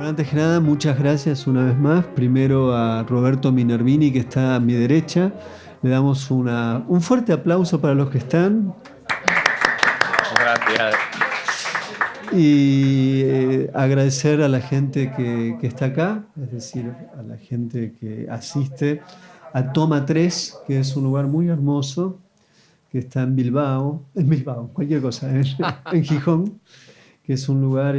Bueno, antes que nada, muchas gracias una vez más. Primero a Roberto Minervini, que está a mi derecha. Le damos un fuerte aplauso para los que están. Gracias. Y agradecer a la gente que está acá, es decir, a la gente que asiste a Toma 3, que es un lugar muy hermoso, que está en Bilbao, cualquier cosa, en Gijón, que es un lugar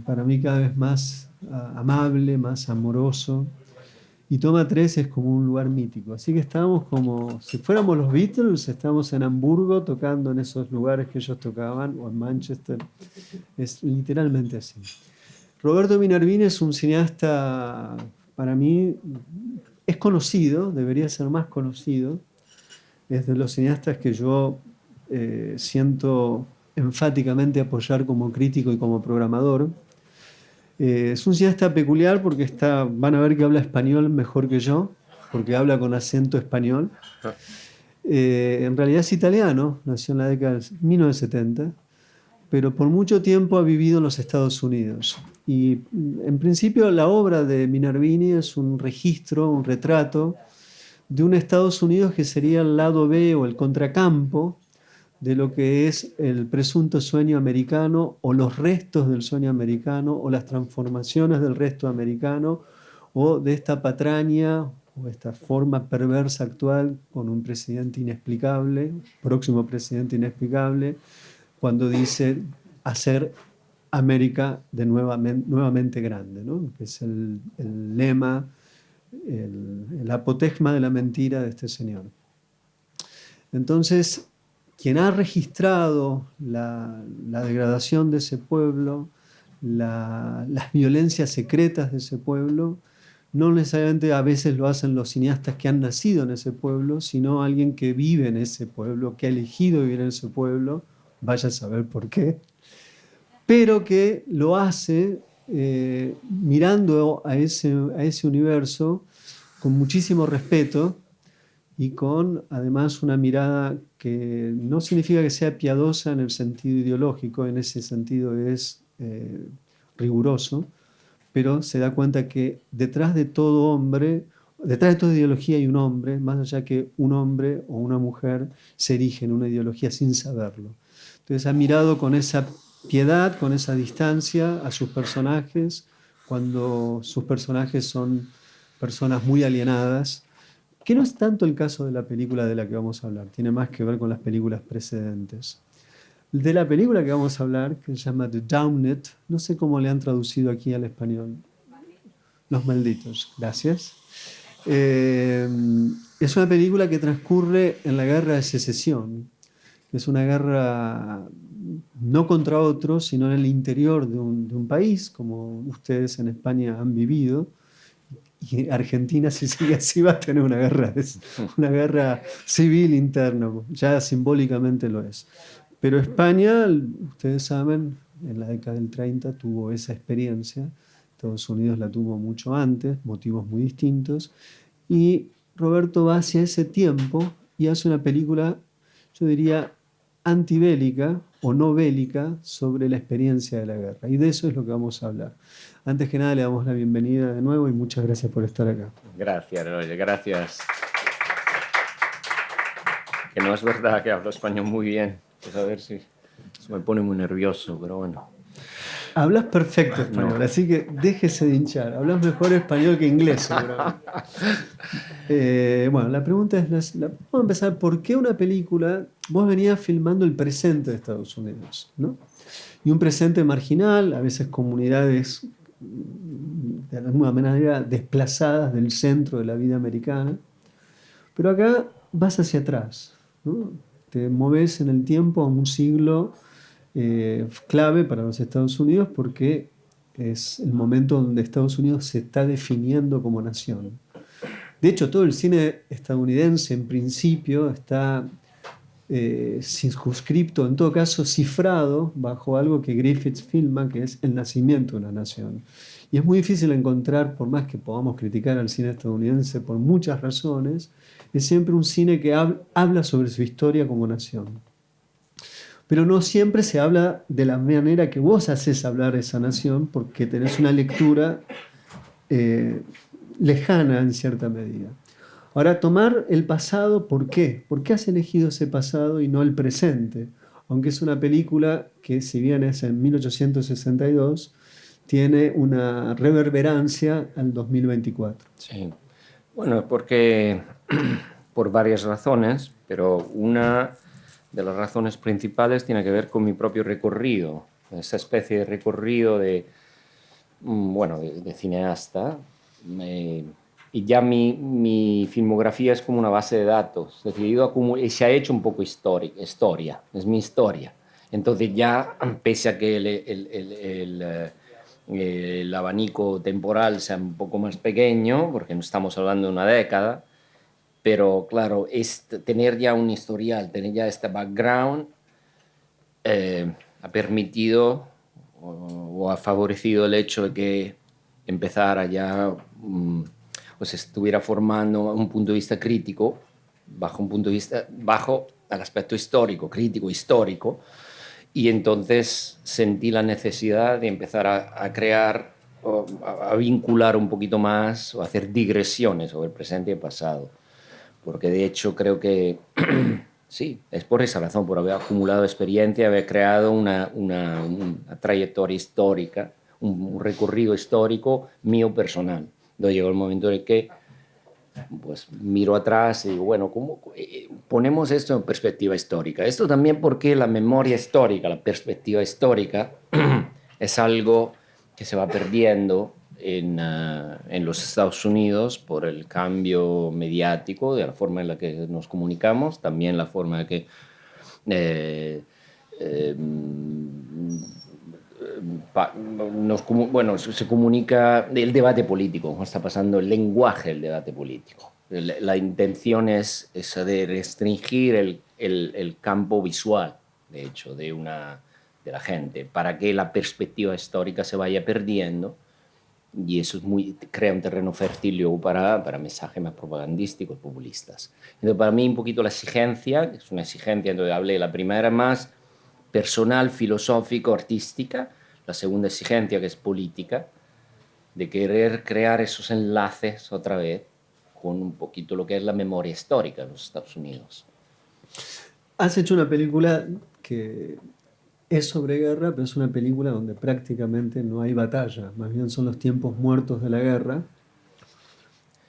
para mí cada vez más amable, más amoroso. Y Toma 3 es como un lugar mítico. Así que estamos como, si fuéramos los Beatles, estamos en Hamburgo tocando en esos lugares que ellos tocaban, o en Manchester. Es literalmente así. Roberto Minervini es un cineasta, para mí, es conocido, debería ser más conocido. Es de los cineastas que yo siento enfáticamente apoyar como crítico y como programador. Es un cineasta peculiar porque van a ver que habla español mejor que yo, porque habla con acento español. En realidad es italiano, nació en la década de 1970, pero por mucho tiempo ha vivido en los Estados Unidos. Y en principio la obra de Minervini es un registro, un retrato de un Estados Unidos que sería el lado B o el contracampo de lo que es el presunto sueño americano o los restos del sueño americano o las transformaciones del resto americano o de esta patraña o esta forma perversa actual con un presidente inexplicable, próximo presidente inexplicable, cuando dice hacer América nuevamente grande, ¿no? Que es el lema, el apotegma de la mentira de este señor. Entonces, quien ha registrado la degradación de ese pueblo, las violencias secretas de ese pueblo, no necesariamente a veces lo hacen los cineastas que han nacido en ese pueblo, sino alguien que vive en ese pueblo, que ha elegido vivir en ese pueblo, vaya a saber por qué, pero que lo hace mirando a ese universo con muchísimo respeto y con además una mirada que no significa que sea piadosa en el sentido ideológico, en ese sentido es riguroso, pero se da cuenta que detrás de todo hombre, detrás de toda ideología hay un hombre, más allá que un hombre o una mujer se erigen en una ideología sin saberlo. Entonces ha mirado con esa piedad, con esa distancia a sus personajes, cuando sus personajes son personas muy alienadas, que no es tanto el caso de la película de la que vamos a hablar, tiene más que ver con las películas precedentes. De la película que vamos a hablar, que se llama The Damned, no sé cómo le han traducido aquí al español. Los malditos, gracias. Es una película que transcurre en la Guerra de Secesión, que es una guerra no contra otros, sino en el interior de un país, como ustedes en España han vivido. Y Argentina, si sigue así, va a tener una guerra civil interna, ya simbólicamente lo es. Pero España, ustedes saben, en la década del 30 tuvo esa experiencia, Estados Unidos la tuvo mucho antes, motivos muy distintos, y Roberto va hacia ese tiempo y hace una película, yo diría, antibélica o no bélica sobre la experiencia de la guerra. Y de eso es lo que vamos a hablar. Antes que nada, le damos la bienvenida de nuevo y muchas gracias por estar acá. Gracias, Roger, gracias. Que no es verdad que hablo español muy bien. Pues a ver si se me pone muy nervioso, pero bueno. Hablas perfecto español, no. Así que déjese de hinchar. Hablas mejor español que inglés, seguramente. Bueno, la pregunta es, vamos a empezar, ¿por qué una película? Vos venías filmando el presente de Estados Unidos, ¿no? Y un presente marginal, a veces comunidades de alguna manera desplazadas del centro de la vida americana. Pero acá vas hacia atrás, ¿no? Te moves en el tiempo a un siglo clave para los Estados Unidos porque es el momento donde Estados Unidos se está definiendo como nación. De hecho, todo el cine estadounidense en principio está circunscripto, en todo caso cifrado, bajo algo que Griffith filma, que es el nacimiento de una nación. Y es muy difícil encontrar, por más que podamos criticar al cine estadounidense por muchas razones, es siempre un cine que habla sobre su historia como nación. pero no siempre se habla de la manera que vos haces hablar esa nación, porque tenés una lectura eh, lejana en cierta medida. Ahora, tomar el pasado, ¿por qué? ¿Por qué has elegido ese pasado y no el presente? Aunque es una película que, si bien es en 1862, tiene una reverberancia al 2024. Sí. Bueno, porque por varias razones, pero una de las razones principales tiene que ver con mi propio recorrido, esa especie de recorrido de, bueno, de cineasta. Eh, y ya mi filmografía es como una base de datos, es decir, y se ha hecho un poco historia, es mi historia. Entonces ya, pese a que el abanico temporal sea un poco más pequeño, porque no estamos hablando de una década, pero claro, tener ya un historial, tener ya este background, ha permitido o ha favorecido el hecho de que empezara ya, pues estuviera formando un punto de vista crítico, bajo un punto de vista, bajo el aspecto histórico, crítico, histórico, y entonces sentí la necesidad de empezar a crear, o a vincular un poquito más, o a hacer digresiones sobre el presente y el pasado, porque de hecho creo que sí, es por esa razón, por haber acumulado experiencia, haber creado una trayectoria histórica, un recorrido histórico mío personal. Entonces llegó el momento en el que pues miro atrás y digo, bueno, ¿cómo ponemos esto en perspectiva histórica? Esto también porque la memoria histórica, la perspectiva histórica, es algo que se va perdiendo en los Estados Unidos por el cambio mediático, de la forma en la que nos comunicamos, también la forma en que eh, eh, bueno, se comunica el debate político, cómo está pasando el lenguaje del debate político. La intención es de restringir el campo visual, de hecho, de la gente, para que la perspectiva histórica se vaya perdiendo, y eso crea un terreno fértil luego para mensajes más propagandísticos, populistas. Entonces, para mí un poquito la exigencia, es una exigencia, entonces hablé, la primera más personal, filosófico, artística, la segunda exigencia que es política, de querer crear esos enlaces otra vez con un poquito lo que es la memoria histórica de los Estados Unidos. Has hecho una película que es sobre guerra, pero es una película donde prácticamente no hay batalla, más bien son los tiempos muertos de la guerra.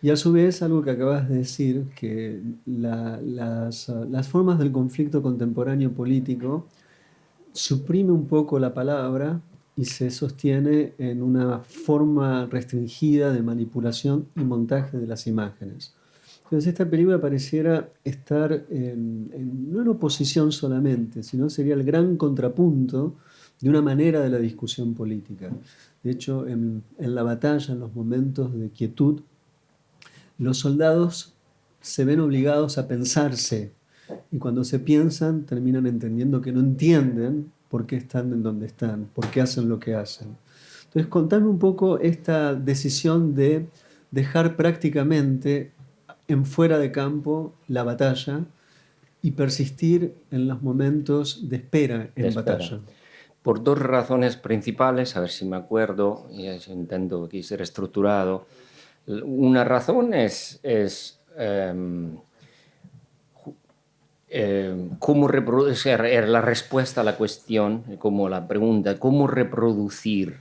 Y a su vez, algo que acabas de decir, que las formas del conflicto contemporáneo político suprime un poco la palabra y se sostiene en una forma restringida de manipulación y montaje de las imágenes. Entonces esta película pareciera estar no en oposición solamente, sino sería el gran contrapunto de una manera de la discusión política. De hecho, en la batalla, en los momentos de quietud, los soldados se ven obligados a pensarse y cuando se piensan terminan entendiendo que no entienden por qué están en donde están, por qué hacen lo que hacen. Entonces, contame un poco esta decisión de dejar prácticamente en fuera de campo la batalla y persistir en los momentos de espera en Espera. batalla. Por dos razones principales, a ver si me acuerdo, y intento aquí ser estructurado. Una razón es cómo reproducir, la respuesta a la cuestión, como la pregunta, cómo reproducir,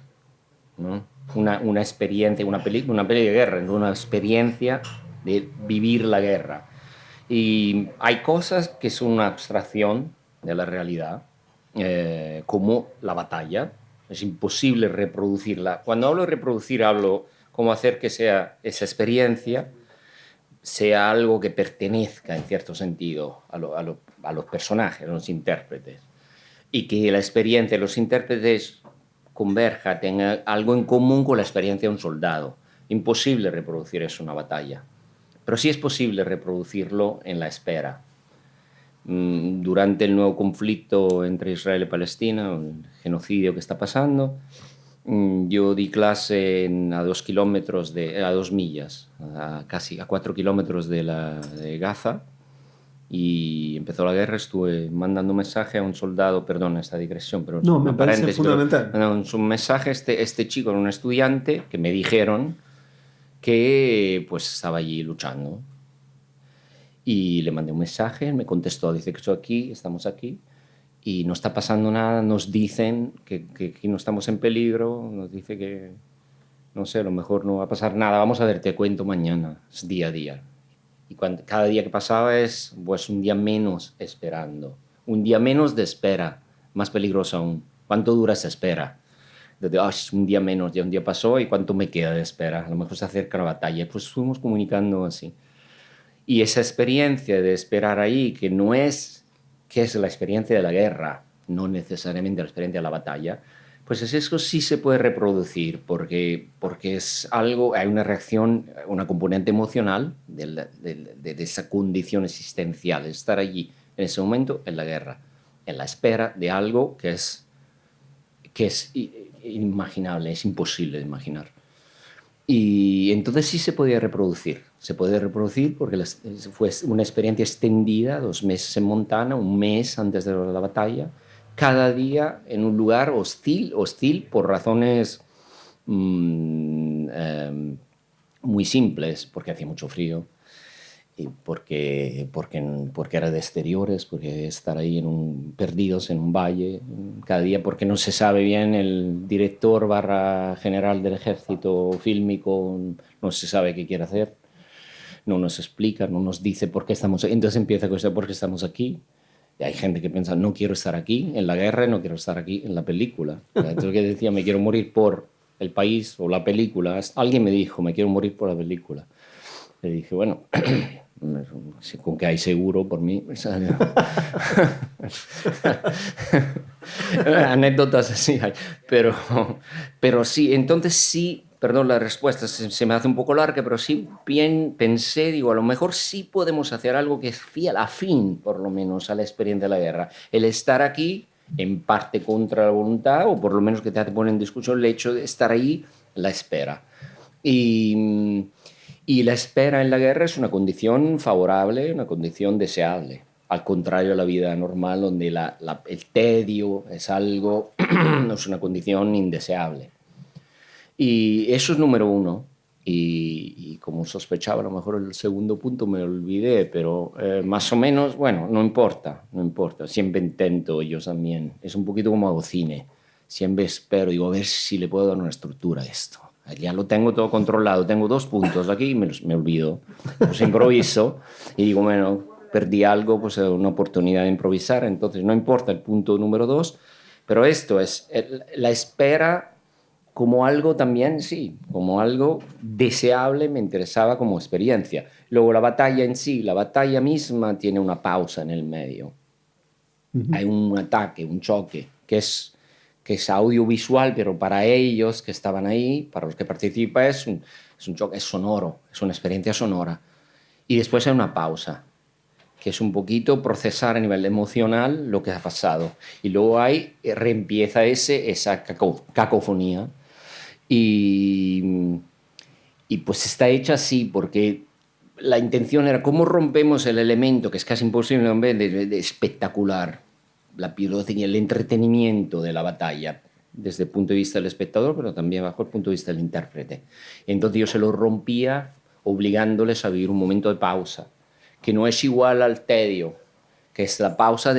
¿no? Una experiencia, una película de guerra, una experiencia de vivir la guerra. Y hay cosas que son una abstracción de la realidad, como la batalla. Es imposible reproducirla. Cuando hablo de reproducir, hablo cómo hacer que sea esa experiencia sea algo que pertenezca en cierto sentido a los personajes, a los intérpretes, y que la experiencia de los intérpretes converja, tenga algo en común con la experiencia de un soldado. Imposible reproducir eso en una batalla, pero sí es posible reproducirlo en la espera. Durante el nuevo conflicto entre Israel y Palestina, el genocidio que está pasando, yo di clase a 2 millas, casi a 4 kilómetros de Gaza, y empezó la guerra, estuve mandando un mensaje a un soldado, perdón esta digresión, pero es No, me una parece paréntesis, pero fundamental. un mensaje, este chico era un estudiante que me dijeron que pues estaba allí luchando. Y le mandé un mensaje, me contestó, dice que estoy aquí, estamos aquí, y no está pasando nada, nos dicen que no estamos en peligro, nos dice que, no sé, a lo mejor no va a pasar nada, vamos a ver, te cuento mañana, es día a día. Y cada día que pasaba es pues un día menos esperando, un día menos de espera, más peligroso aún. ¿Cuánto dura esa espera? Desde, es un día menos, ya un día pasó y cuánto me queda de espera. A lo mejor se acerca la batalla. Pues fuimos comunicando así. Y esa experiencia de esperar ahí, que es la experiencia de la guerra, no necesariamente la experiencia de la batalla, pues eso sí se puede reproducir porque es algo, hay una reacción, una componente emocional de esa condición existencial, de estar allí en ese momento en la guerra, en la espera de algo que es inimaginable, es imposible de imaginar. Y entonces sí se puede reproducir porque fue una experiencia extendida, 2 meses en Montana, un mes antes de la batalla, cada día en un lugar hostil por razones muy simples, porque hacía mucho frío, y porque era de exteriores, porque estar ahí perdidos en un valle cada día, porque no se sabe bien, el director barra general del ejército fílmico no se sabe qué quiere hacer, no nos explica, no nos dice por qué estamos aquí. Entonces empieza con esto, ¿por qué estamos aquí? Y hay gente que piensa, no quiero estar aquí en la guerra, no quiero estar aquí en la película. Entonces que decía, me quiero morir por el país o la película. Alguien me dijo, me quiero morir por la película. Le dije, bueno, con que hay seguro por mí. Anécdotas así hay. Pero sí, entonces sí, perdón, la respuesta se me hace un poco larga, pero sí bien pensé, digo, a lo mejor sí podemos hacer algo que es fiel, afín, por lo menos, a la experiencia de la guerra. El estar aquí, en parte contra la voluntad, o por lo menos que te pone en discusión el hecho de estar ahí, la espera. Y, y la espera en la guerra es una condición favorable, una condición deseable. Al contrario de la vida normal, donde el tedio es algo, no es una condición indeseable. Y eso es número uno. Y como sospechaba, a lo mejor el segundo punto me olvidé, pero más o menos, bueno, no importa, no importa. Siempre intento yo también. Es un poquito como hago cine. Siempre espero, digo, a ver si le puedo dar una estructura a esto. Ya lo tengo todo controlado, tengo 2 puntos aquí y me olvido. Pues improviso y digo, bueno, perdí algo, pues una oportunidad de improvisar, entonces no importa el punto número 2, pero esto es la espera como algo también, sí, como algo deseable, me interesaba como experiencia. Luego la batalla en sí, la batalla misma tiene una pausa en el medio. Ujú. Hay un ataque, un choque, que es audiovisual, pero para ellos que estaban ahí, para los que participan, es un choque, es sonoro, es una experiencia sonora. Y después hay una pausa, que es un poquito procesar a nivel emocional lo que ha pasado. Y luego reempieza esa cacofonía. Y, y pues está hecha así porque la intención era cómo rompemos el elemento, que es casi imposible, hombre, de espectacular, la pirotecnia, el entretenimiento de la batalla, desde el punto de vista del espectador, pero también bajo el punto de vista del intérprete. Entonces yo se lo rompía obligándoles a vivir un momento de pausa, que no es igual al tedio, que es la pausa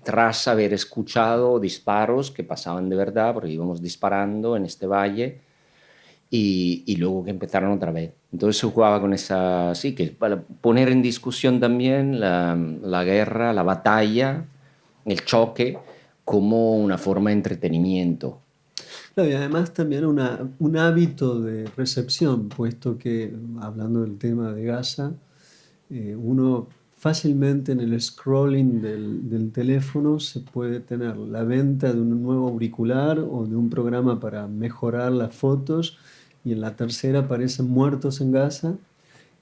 tras haber escuchado disparos que pasaban de verdad, porque íbamos disparando en este valle y luego que empezaron otra vez. Entonces se jugaba con esa, sí, que para poner en discusión también la guerra, la batalla, el choque, como una forma de entretenimiento. Claro, y además también un hábito de recepción, puesto que, hablando del tema de Gaza, uno fácilmente en el scrolling del teléfono se puede tener la venta de un nuevo auricular o de un programa para mejorar las fotos, y en la tercera aparecen muertos en Gaza,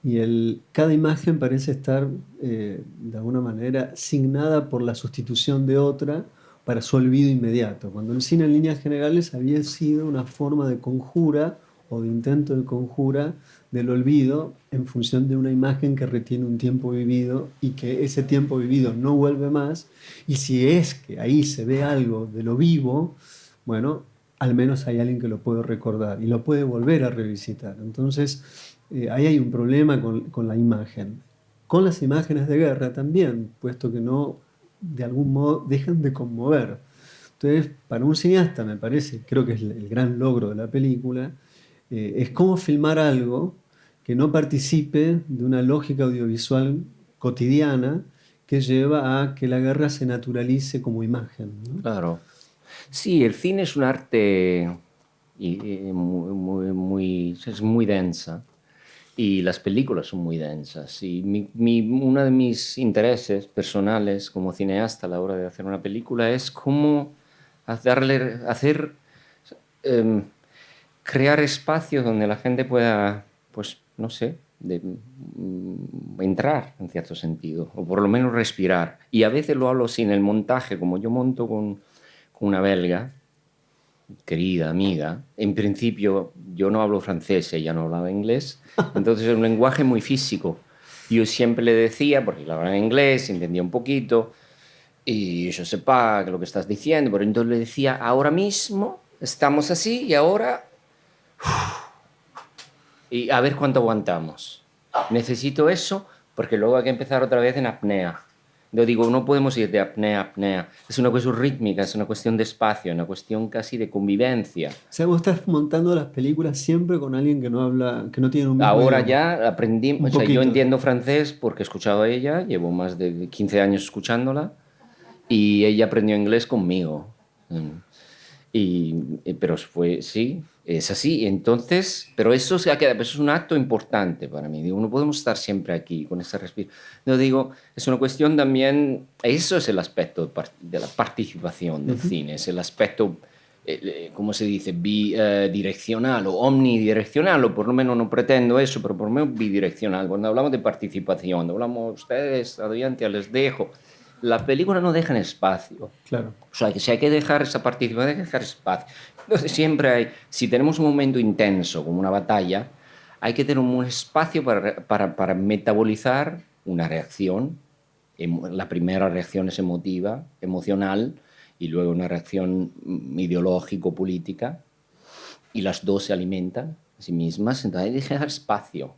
y cada imagen parece estar de alguna manera signada por la sustitución de otra para su olvido inmediato, cuando el cine en líneas generales había sido una forma de conjura o de intento de conjura del olvido en función de una imagen que retiene un tiempo vivido y que ese tiempo vivido no vuelve más. Y si es que ahí se ve algo de lo vivo, bueno, al menos hay alguien que lo puede recordar y lo puede volver a revisitar. Entonces, ahí hay un problema con la imagen. Con las imágenes de guerra también, puesto que no, de algún modo, dejan de conmover. Entonces, para un cineasta, me parece, creo que es el gran logro de la película, es cómo filmar algo que no participe de una lógica audiovisual cotidiana que lleva a que la guerra se naturalice como imagen, ¿no? Claro. Sí, el cine es un arte es muy densa y las películas son muy densas. Y uno de mis intereses personales como cineasta a la hora de hacer una película es cómo hacer em, crear espacios donde la gente pueda, pues, no sé, entrar en cierto sentido, o por lo menos respirar. Y a veces lo hablo sin el montaje, como yo monto con una belga, querida amiga. En principio yo no hablo francés, ella no hablaba inglés, entonces es un lenguaje muy físico. Yo siempre le decía, porque él hablaba inglés, entendía un poquito, y yo sepa lo que estás diciendo, pero entonces le decía, ahora mismo estamos así y ahora y a ver cuánto aguantamos. Necesito eso porque luego hay que empezar otra vez en apnea. Yo digo, no podemos ir de apnea a apnea. Es una cuestión rítmica, es una cuestión de espacio, una cuestión casi de convivencia. O sea, vos estás montando las películas siempre con alguien que no habla, que no tiene un mismo Ahora idioma. ya aprendí, o Un sea, yo poquito. entiendo francés porque he escuchado a ella, llevo más de 15 años escuchándola y ella aprendió inglés conmigo. Pero fue, sí, es así. Entonces, pero eso se ha quedado, eso es un acto importante para mí. Digo, no podemos estar siempre aquí con ese respiro. No digo, es una cuestión también, eso es el aspecto de la participación del Ujú. cine, es el aspecto, ¿cómo se dice? Bidireccional o omnidireccional, o por lo menos no pretendo eso, pero por lo menos bidireccional. Cuando hablamos de participación, hablamos, ustedes, audiencia, les dejo. La película no deja en espacio. Claro. O sea, que si hay que dejar esa participación, hay que dejar espacio. Entonces siempre hay, si tenemos un momento intenso, como una batalla, hay que tener un espacio para metabolizar una reacción. La primera reacción es emotiva, emocional, y luego una reacción ideológico-política, y las dos se alimentan a sí mismas, entonces hay que dejar espacio.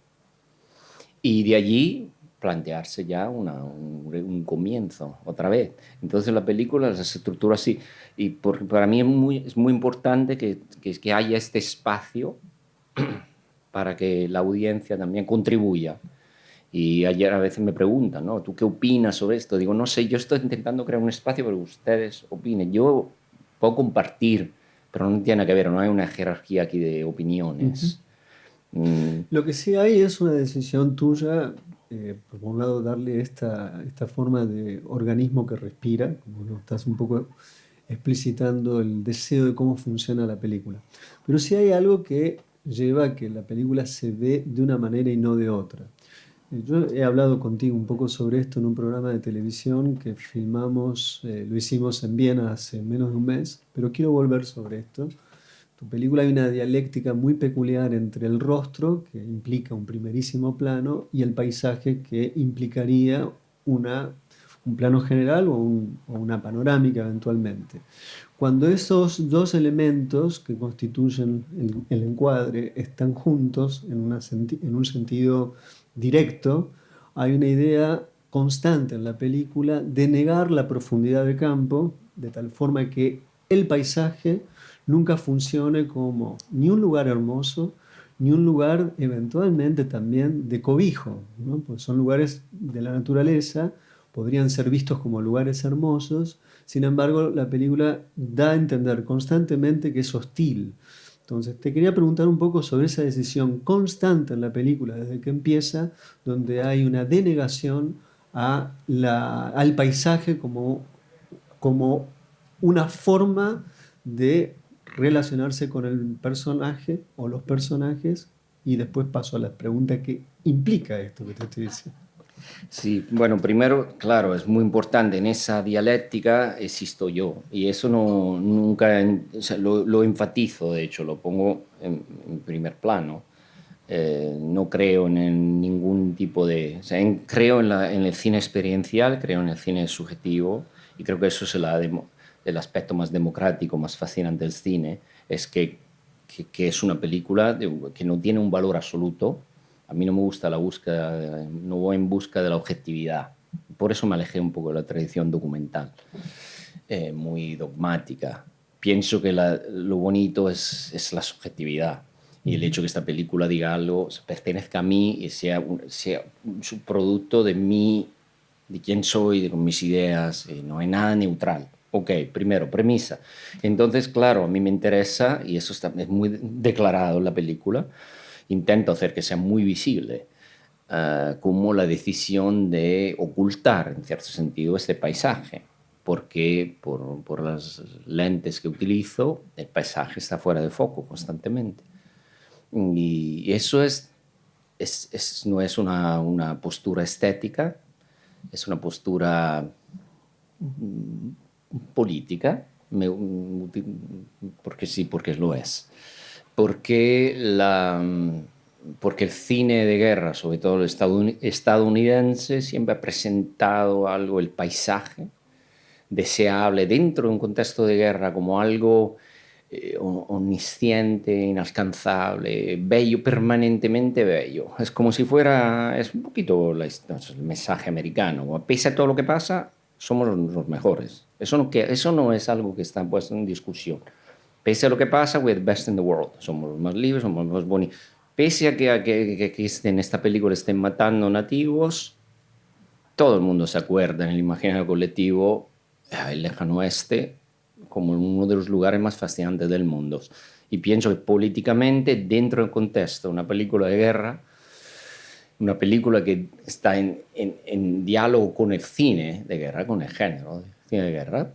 Y de allí plantearse ya un comienzo, otra vez. Entonces la película se estructura así. Y para mí es muy importante que haya este espacio para que la audiencia también contribuya. Y ayer a veces me preguntan, ¿no? ¿Tú qué opinas sobre esto? Digo, no sé, yo estoy intentando crear un espacio para que ustedes opinen. Yo puedo compartir, pero no tiene que ver, no hay una jerarquía aquí de Ujú. opiniones. Mm, Lo que sí hay es una decisión tuya, por un lado, darle esta forma de organismo que respira, como lo estás un poco explicitando el deseo de cómo funciona la película. Pero sí hay algo que lleva a que la película se ve de una manera y no de otra. Yo he hablado contigo un poco sobre esto en un programa de televisión que filmamos, lo hicimos en Viena hace menos de un mes, pero quiero volver sobre esto. Tu película hay una dialéctica muy peculiar entre el rostro, que implica un primerísimo plano, y el paisaje, que implicaría un plano general o una panorámica eventualmente. Cuando esos dos elementos que constituyen el encuadre están juntos en un sentido directo, hay una idea constante en la película de negar la profundidad de campo, de tal forma que el paisaje nunca funcione como ni un lugar hermoso, ni un lugar eventualmente también de cobijo, ¿no? Pues son lugares de la naturaleza, podrían ser vistos como lugares hermosos, sin embargo la película da a entender constantemente que es hostil. Entonces, te quería preguntar un poco sobre esa decisión constante en la película desde que empieza, donde hay una denegación al paisaje como una forma de relacionarse con el personaje o los personajes, y después paso a la pregunta que implica esto que te estoy diciendo. Sí, bueno, primero, claro, es muy importante, en esa dialéctica existo yo y eso no, nunca, o sea, lo enfatizo, de hecho, lo pongo en primer plano. No creo en ningún tipo de... O sea, creo en el cine experiencial, creo en el cine subjetivo, y creo que eso es el aspecto más democrático, más fascinante del cine, es que es una película que no tiene un valor absoluto. A mí no me gusta la búsqueda, no voy en busca de la objetividad. Por eso me alejé un poco de la tradición documental, muy dogmática. Pienso que lo bonito es la subjetividad y el hecho que esta película diga algo, pertenezca a mí y sea un subproducto de mí, de quién soy, de mis ideas, y no hay nada neutral. Ok, primero, premisa. Entonces, claro, a mí me interesa, y eso es muy declarado en la película, intento hacer que sea muy visible, como la decisión de ocultar, en cierto sentido, este paisaje, porque por las lentes que utilizo, el paisaje está fuera de foco constantemente. Y eso no es una postura estética, es una postura política, porque sí, porque lo es. Porque, porque el cine de guerra, sobre todo el estadounidense, siempre ha presentado algo, el paisaje deseable dentro de un contexto de guerra como algo omnisciente, inalcanzable, bello, permanentemente bello. Es como si fuera, es un poquito el mensaje americano. Pese a todo lo que pasa, somos los mejores. Eso no es algo que está puesto en discusión. Pese a lo que pasa, we're the best in the world. Somos los más libres, somos los más bonitos. Pese a que en esta película estén matando nativos, todo el mundo se acuerda en el imaginario colectivo el lejano oeste como uno de los lugares más fascinantes del mundo. Y pienso que políticamente, dentro del contexto de una película de guerra, una película que está en diálogo con el cine de guerra, con el género de cine de guerra,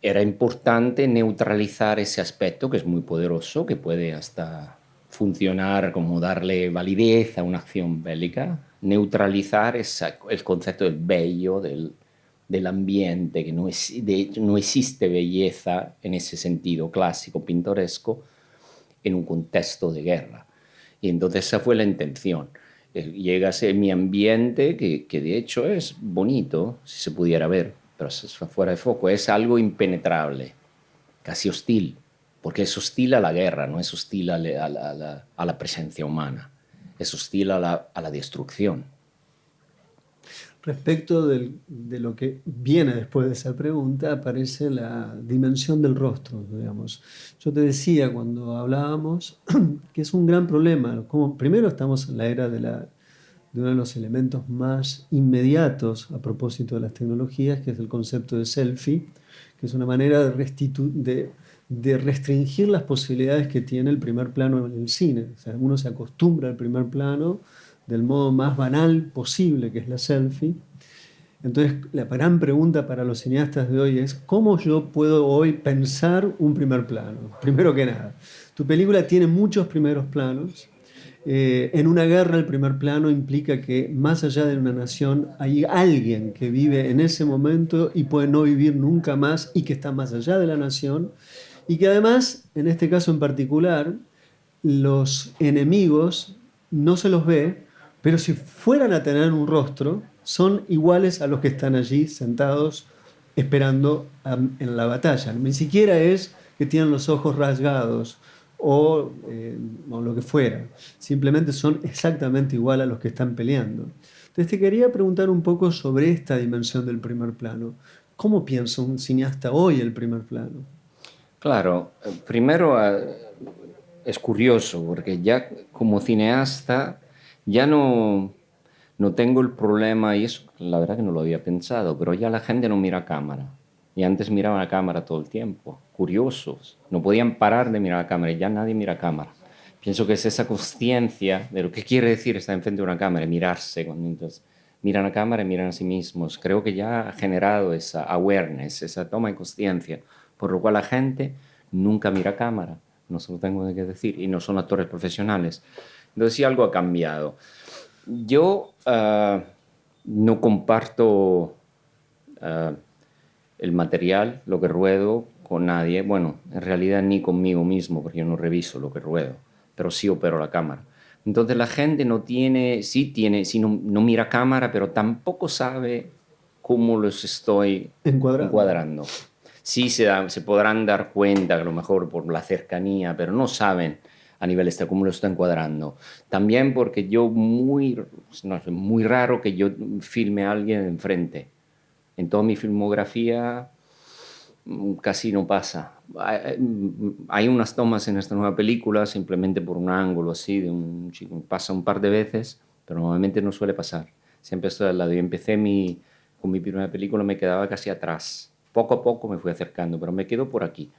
era importante neutralizar ese aspecto que es muy poderoso, que puede hasta funcionar como darle validez a una acción bélica, neutralizar el concepto del bello, del ambiente, que de hecho no existe belleza en ese sentido clásico, pintoresco, en un contexto de guerra. Y entonces esa fue la intención. Llega a ser mi ambiente, que de hecho es bonito, si se pudiera ver, pero es fuera de foco, es algo impenetrable, casi hostil, porque es hostil a la guerra, no es hostil a la presencia humana, es hostil a la destrucción. Respecto de lo que viene después de esa pregunta, aparece la dimensión del rostro, digamos. Yo te decía cuando hablábamos que es un gran problema. Como, primero estamos en la era de uno de los elementos más inmediatos a propósito de las tecnologías, que es el concepto de selfie, que es una manera de restringir las posibilidades que tiene el primer plano en el cine. O sea, uno se acostumbra al primer plano del modo más banal posible, que es la selfie. Entonces, la gran pregunta para los cineastas de hoy es, ¿cómo yo puedo hoy pensar un primer plano? Primero que nada, tu película tiene muchos primeros planos. En una guerra el primer plano implica que más allá de una nación hay alguien que vive en ese momento y puede no vivir nunca más y que está más allá de la nación. Y que además, en este caso en particular, los enemigos no se los ve, pero si fueran a tener un rostro, son iguales a los que están allí sentados esperando en la batalla. Ni siquiera es que tienen los ojos rasgados o lo que fuera. Simplemente son exactamente igual a los que están peleando. Entonces te quería preguntar un poco sobre esta dimensión del primer plano. ¿Cómo piensa un cineasta hoy el primer plano? Claro, primero es curioso porque ya como cineasta ya no tengo el problema, y eso la verdad que no lo había pensado, pero ya la gente no mira a cámara. Y antes miraban a cámara todo el tiempo, curiosos, no podían parar de mirar a cámara y ya nadie mira a cámara. Pienso que es esa consciencia de lo que quiere decir estar enfrente de una cámara, mirarse, entonces miran a cámara y miran a sí mismos. Creo que ya ha generado esa awareness, esa toma de conciencia, por lo cual la gente nunca mira a cámara, no se lo tengo que decir, y no son actores profesionales. Entonces sí algo ha cambiado. Yo no comparto uh, el material, lo que ruedo, con nadie. Bueno, en realidad ni conmigo mismo, porque yo no reviso lo que ruedo, pero sí opero la cámara. Entonces la gente no tiene, sí no, no mira cámara, pero tampoco sabe cómo los estoy Encuadrando. encuadrando. Sí se podrán dar cuenta, a lo mejor por la cercanía, pero no saben a nivel este cómo lo estoy encuadrando. También porque yo no, es muy raro que yo filme a alguien enfrente. En toda mi filmografía casi no pasa. Hay unas tomas en esta nueva película, simplemente por un ángulo así, de un chico, pasa un par de veces, pero normalmente no suele pasar. Siempre estoy al lado. Yo empecé con mi primera película, me quedaba casi atrás. Poco a poco me fui acercando, pero me quedo por aquí.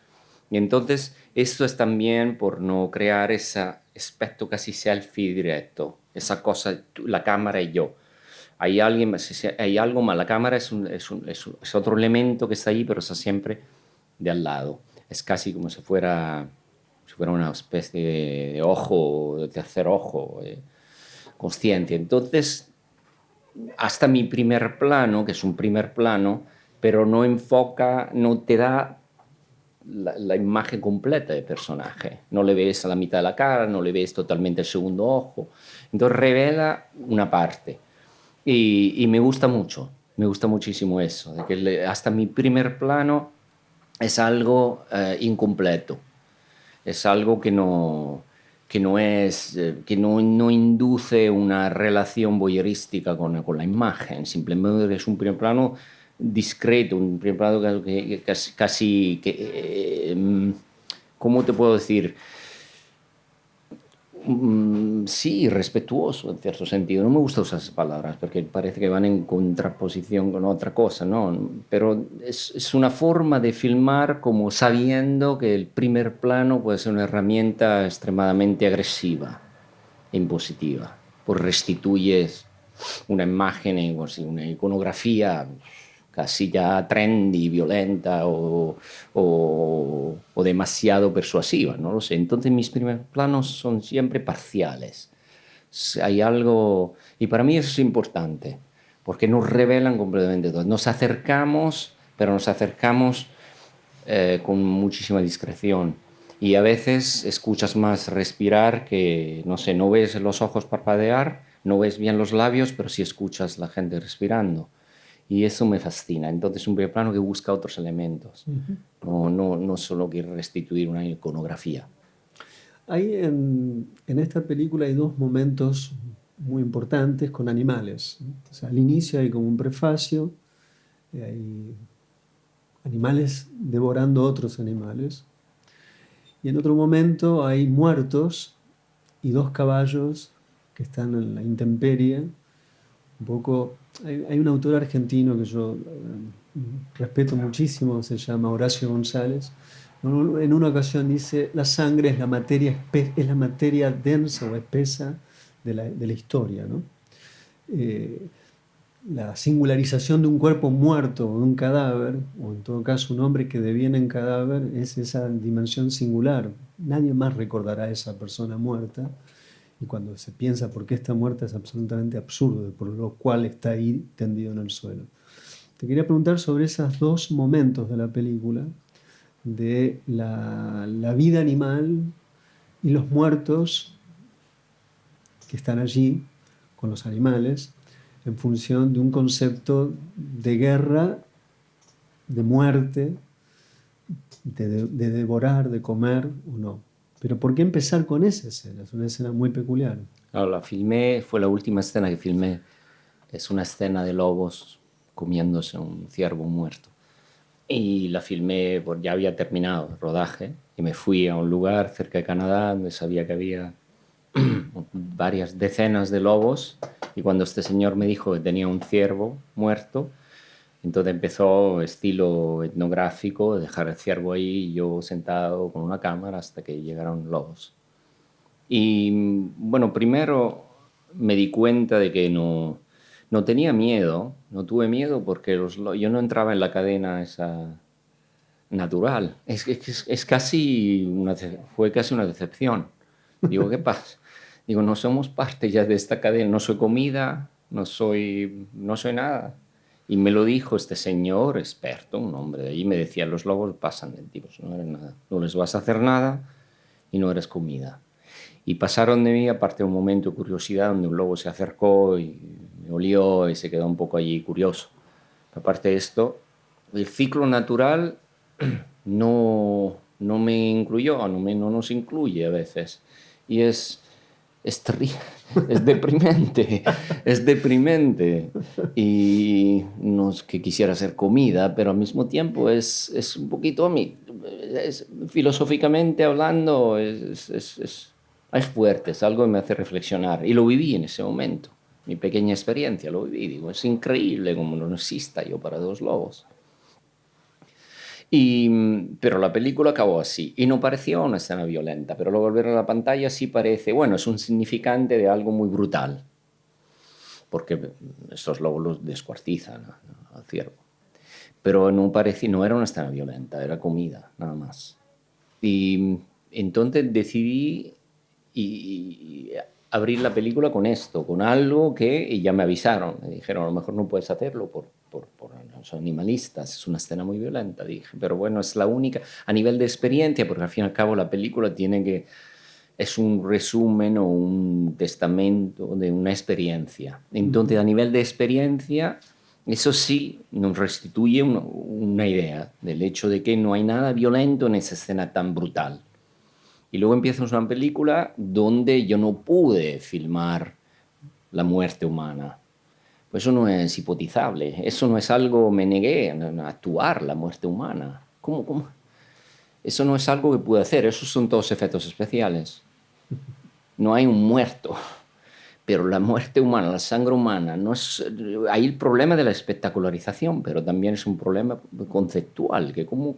Y entonces, esto es también por no crear ese aspecto casi selfie directo, esa cosa, la cámara y yo. Hay algo más, la cámara es otro elemento que está ahí, pero está siempre de al lado. Es casi como si fuera una especie de ojo, de tercer ojo, consciente. Entonces, hasta mi primer plano, que es un primer plano, pero no enfoca, no te da la imagen completa del personaje. No le ves a la mitad de la cara, no le ves totalmente el segundo ojo. Entonces revela una parte. Y me gusta muchísimo eso, de que hasta mi primer plano es algo incompleto, es algo que no es, que no induce una relación voyeurística con la imagen, simplemente es un primer plano discreto, un primer plano que casi ¿cómo te puedo decir? Sí, respetuoso en cierto sentido. No me gusta usar esas palabras porque parece que van en contraposición con otra cosa, ¿no? Pero es una forma de filmar como sabiendo que el primer plano puede ser una herramienta extremadamente agresiva e impositiva, pues restituyes una imagen, una iconografía casi ya trendy, violenta o demasiado persuasiva, no lo sé. Entonces mis primeros planos son siempre parciales. Hay algo, y para mí eso es importante, porque nos revelan completamente todo. Nos acercamos, pero nos acercamos con muchísima discreción. Y a veces escuchas más respirar que, no sé, no ves los ojos parpadear, no ves bien los labios, pero sí escuchas la gente respirando. Y eso me fascina. Entonces, un primer plano que busca otros elementos, no solo quiere restituir una iconografía. En esta película hay dos momentos muy importantes con animales, ¿no? O sea, al inicio hay como un prefacio, hay animales devorando otros animales, y en otro momento hay muertos y dos caballos que están en la intemperie. Un poco, hay un autor argentino que yo respeto muchísimo, se llama Horacio González. En una ocasión dice, la sangre es la materia, es la materia densa o espesa de la historia, ¿no? Eh, la singularización de un cuerpo muerto o de un cadáver, o en todo caso un hombre que deviene en cadáver, es esa dimensión singular. Nadie más recordará a esa persona muerta. Y cuando se piensa por qué está muerta es absolutamente absurdo, por lo cual está ahí tendido en el suelo. Te quería preguntar sobre esos dos momentos de la película, de la vida animal y los muertos que están allí con los animales, en función de un concepto de guerra, de muerte, de devorar, de comer o no. Pero ¿por qué empezar con esa escena? Es una escena muy peculiar. Claro, la filmé, fue la última escena que filmé. Es una escena de lobos comiéndose un ciervo muerto. Y la filmé, ya había terminado el rodaje y me fui a un lugar cerca de Canadá donde sabía que había varias decenas de lobos y cuando este señor me dijo que tenía un ciervo muerto, entonces empezó estilo etnográfico, dejar el ciervo ahí y yo sentado con una cámara hasta que llegaron lobos. Y bueno, primero me di cuenta de que no tenía miedo, no tuve miedo porque yo no entraba en la cadena esa natural. Es casi fue casi una decepción. Digo, ¿qué pasa? Digo, no somos parte ya de esta cadena, no soy comida, no soy nada. Y me lo dijo este señor experto, un hombre de allí, me decía, los lobos pasan de tipos, no eres nada, no les vas a hacer nada y no eres comida. Y pasaron de mí, aparte de un momento de curiosidad, donde un lobo se acercó y me olió y se quedó un poco allí curioso. Aparte de esto, el ciclo natural no me incluyó, no nos incluye a veces. Y es, es deprimente, es deprimente. Y no es que quisiera hacer comida, pero al mismo tiempo es un poquito a mí, filosóficamente hablando, es fuerte, es algo que me hace reflexionar. Y lo viví en ese momento, mi pequeña experiencia, lo viví. Digo, es increíble como no exista yo para dos lobos. Pero la película acabó así y no parecía una escena violenta, pero luego al ver a la pantalla sí parece, bueno, es un significante de algo muy brutal, porque estos lobos los descuartizan al ciervo. Pero no parecía, no era una escena violenta, era comida, nada más. Y entonces decidí y abrir la película con esto, con algo que y ya me avisaron, me dijeron, a lo mejor no puedes hacerlo por los animalistas, es una escena muy violenta, dije, pero bueno, es la única, a nivel de experiencia, porque al fin y al cabo la película tiene que, es un resumen o un testamento de una experiencia. Entonces, a nivel de experiencia, eso sí nos restituye una idea del hecho de que no hay nada violento en esa escena tan brutal. Y luego empieza una película donde yo no pude filmar la muerte humana. Pues eso no es hipotizable, eso no es algo, me negué a actuar la muerte humana. ¿Cómo? Eso no es algo que pude hacer, esos son todos efectos especiales. No hay un muerto, pero la muerte humana, la sangre humana, no es... Hay el problema de la espectacularización, pero también es un problema conceptual, que cómo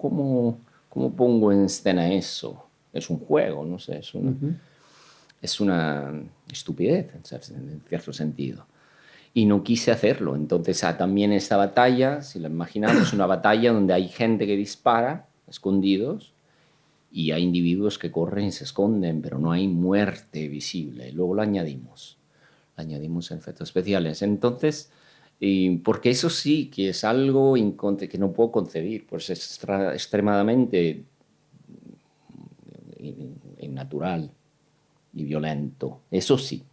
pongo en escena eso. Es un juego, no sé, es una estupidez en cierto sentido. Y no quise hacerlo. Entonces, también esta batalla, si la imaginamos, es una batalla donde hay gente que dispara, escondidos, y hay individuos que corren y se esconden, pero no hay muerte visible. Luego lo añadimos efectos especiales. Entonces, porque eso sí que es algo que no puedo concebir, pues es extremadamente innatural y violento. Eso sí.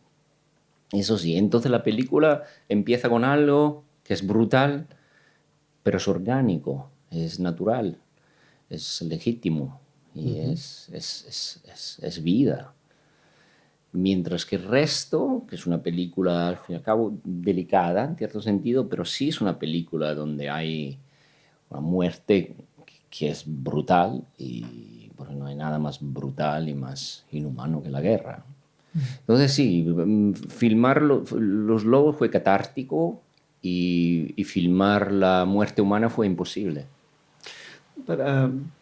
Eso sí, entonces la película empieza con algo que es brutal, pero es orgánico, es natural, es legítimo y es vida. Mientras que el resto, que es una película al fin y al cabo delicada en cierto sentido, pero sí es una película donde hay una muerte que es brutal y porque no hay nada más brutal y más inhumano que la guerra. Entonces sí, filmar los lobos fue catártico y filmar la muerte humana fue imposible.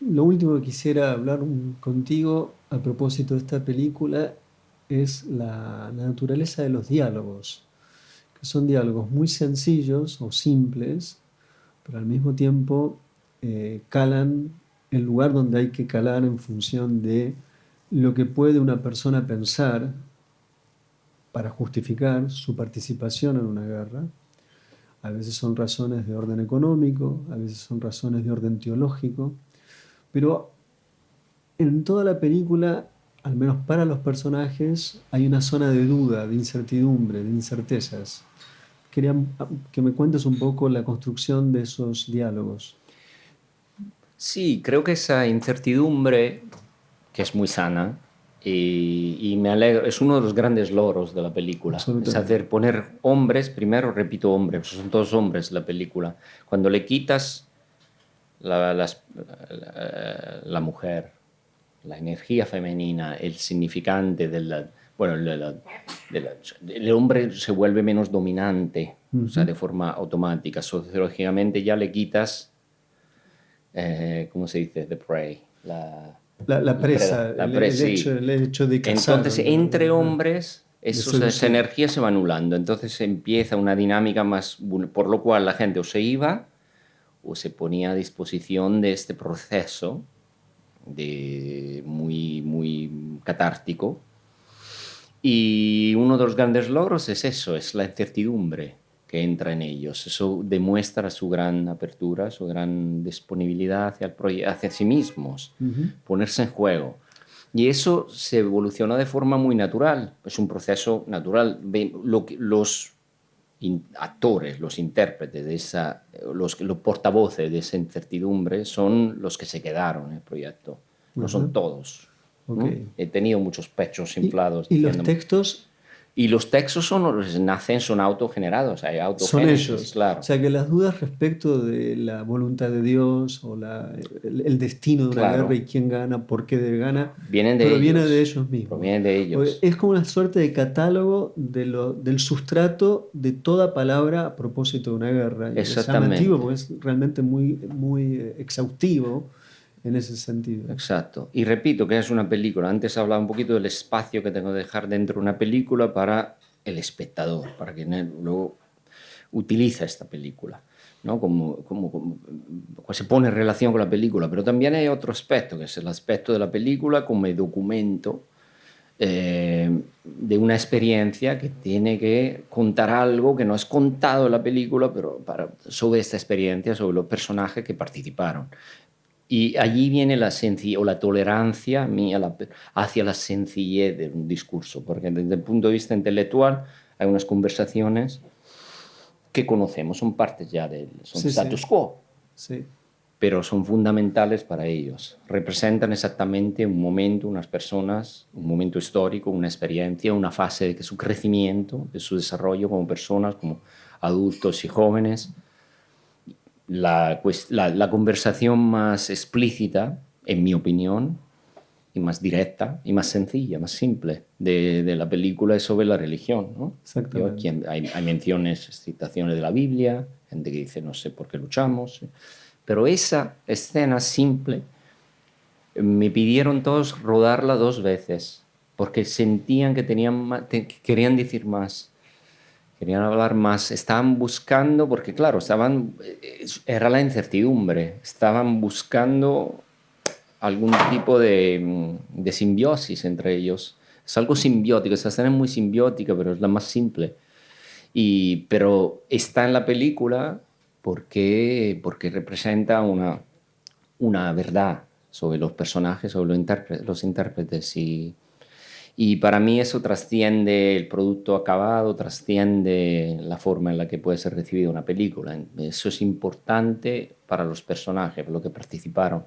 Lo último que quisiera hablar contigo a propósito de esta película es la naturaleza de los diálogos, que son diálogos muy sencillos o simples, pero al mismo tiempo calan el lugar donde hay que calar en función de lo que puede una persona pensar para justificar su participación en una guerra. A veces son razones de orden económico, a veces son razones de orden teológico, pero en toda la película, al menos para los personajes, hay una zona de duda, de incertidumbre, de incertezas. Quería que me cuentes un poco la construcción de esos diálogos. Sí, creo que esa incertidumbre, que es muy sana, y me alegro, es uno de los grandes logros de la película. Es Absolutamente. hacer poner hombres, primero repito hombres, son todos hombres la película. Cuando le quitas la mujer, la energía femenina, el significante bueno, el hombre se vuelve menos dominante, o sea, de forma automática. Sociológicamente ya le quitas, ¿cómo se dice? The prey, La presa, la presa, sí. el hecho de cazar, Entonces, entre hombres, de esa seducir. energía se va anulando. Entonces empieza una dinámica más, por lo cual la gente o se iba o se ponía a disposición de este proceso muy catártico. Y uno de los grandes logros es eso, es la incertidumbre que entra en ellos. Eso demuestra su gran apertura, su gran disponibilidad hacia sí mismos, Ujú. ponerse en juego. Y eso se evolucionó de forma muy natural, es un proceso natural. Los actores, los intérpretes, los portavoces de esa incertidumbre son los que se quedaron en el proyecto, no Ajá, son todos. ok. ¿No? He tenido muchos pechos inflados Y los diciendo... textos Y los textos nacen, son autogenerados, hay son autogénesis, ellos. O claro. sea que las dudas respecto de la voluntad de Dios o el destino de una guerra Claro, y quién gana, por qué gana, vienen de proviene de ellos, ellos mismos. provienen de ellos. Es como una suerte de catálogo del sustrato de toda palabra a propósito de una guerra. Y es llamativo Exactamente, porque es realmente muy, muy exhaustivo en ese sentido. exacto. Y repito que es una película. Antes hablaba un poquito del espacio que tengo que dejar dentro de una película para el espectador, para que luego utiliza esta película, ¿no? Se pone en relación con la película. Pero también hay otro aspecto, que es el aspecto de la película como documento de una experiencia que tiene que contar algo que no es contado en la película, pero sobre esta experiencia, sobre los personajes que participaron. Y allí viene la sencillez o la tolerancia mía hacia la sencillez de un discurso, porque desde el punto de vista intelectual hay unas conversaciones que conocemos, son partes ya son Sí, sí, status quo, sí. pero son fundamentales para ellos. Representan exactamente un momento, unas personas, un momento histórico, una experiencia, una fase de su crecimiento, de su desarrollo como personas, como adultos y jóvenes. La conversación más explícita, en mi opinión, y más directa, y más sencilla, más simple de la película es sobre la religión, ¿no? Exactamente. Hay menciones, citaciones de la Biblia, gente que dice no sé por qué luchamos, pero esa escena simple me pidieron todos rodarla 2 veces, porque sentían que que querían decir más, querían hablar más, estaban buscando, porque claro, era la incertidumbre, estaban buscando algún tipo de simbiosis entre ellos. Es algo simbiótico, esa escena es muy simbiótica, pero es la más simple. Pero está en la película porque representa una verdad sobre los personajes, sobre los intérpretes. Y para mí eso trasciende el producto acabado, trasciende la forma en la que puede ser recibida una película. Eso es importante para los personajes, para los que participaron.